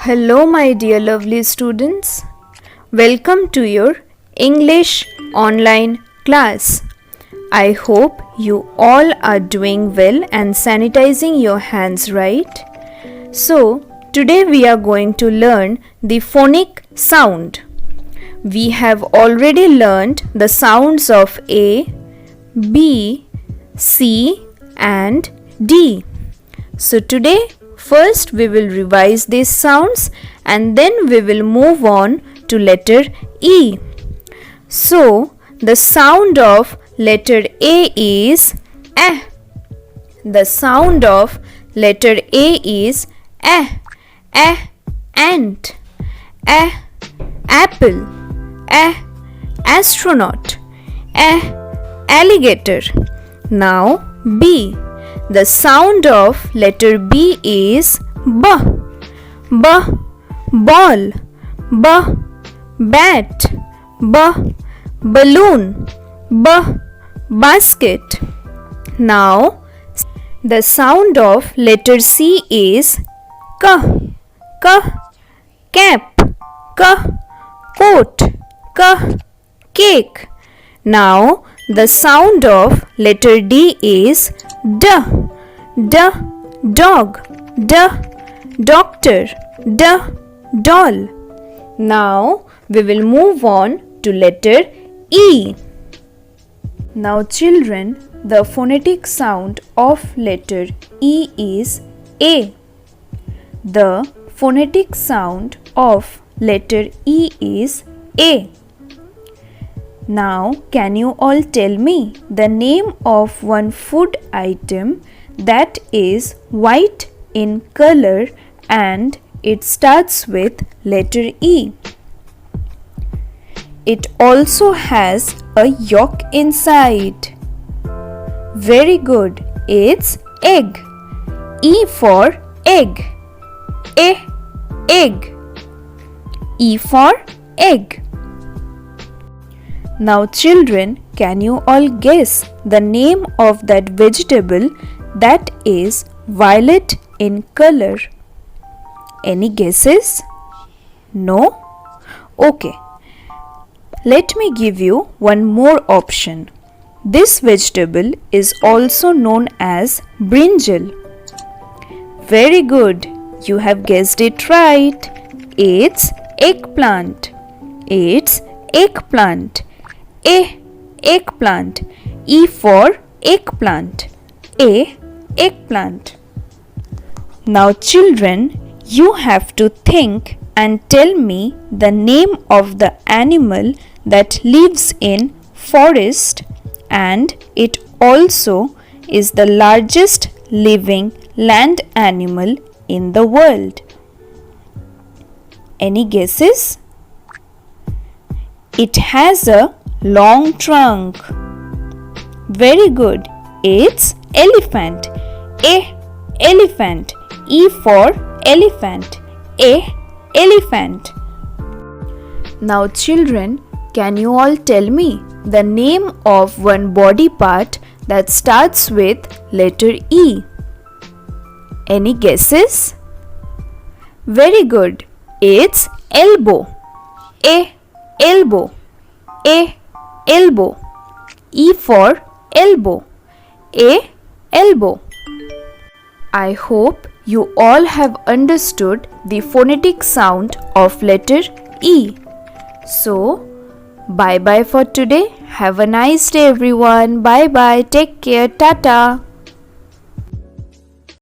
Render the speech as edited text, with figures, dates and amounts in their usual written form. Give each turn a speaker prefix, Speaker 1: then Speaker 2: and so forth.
Speaker 1: Hello my dear lovely students. Welcome to your English online class. I hope you all are doing well and sanitizing your hands, right? So, today we are going to learn the phonic sound. We have already learned the sounds of A, B, C and D. So today first we will revise these sounds and then we will move on to letter E. So the sound of letter A is A. The sound of letter A is A. A ant. A apple. A astronaut. A alligator. Now B. The sound of letter B is B. B. Ball. B. Bat. B. Balloon. B. Basket. Now, the sound of letter C is K. K. Cap. K. Coat. K. Cake. Now, the sound of letter D is D. D. Dog. D. Doctor. D. Doll. Now we will move on to letter E. Now children, the phonetic sound of letter E is A. The phonetic sound of letter E is A. Now, can you all tell me the name of one food item that is white in color and it starts with letter E? It also has a yolk inside. Very good. It's egg. E for egg. Egg. E for egg. Now children, can you all guess the name of that vegetable that is violet in color? Any guesses? No? Okay. Let me give you one more option. This vegetable is also known as brinjal. Very good. You have guessed it right. It's eggplant. It's eggplant. Eggplant. E for eggplant. Eggplant. Now children, you have to think and tell me the name of the animal that lives in forest and it also is the largest living land animal in the world. Any guesses? It has a long trunk. Very good. It's elephant. Elephant. E for elephant. Elephant. Now children, can you all tell me the name of one body part that starts with letter E? Any guesses? Very good. It's elbow. Elbow. Elbow. E for elbow. Elbow. I hope you all have understood the phonetic sound of letter E. So, bye bye for today. Have a nice day everyone. Bye bye. Take care. Tata.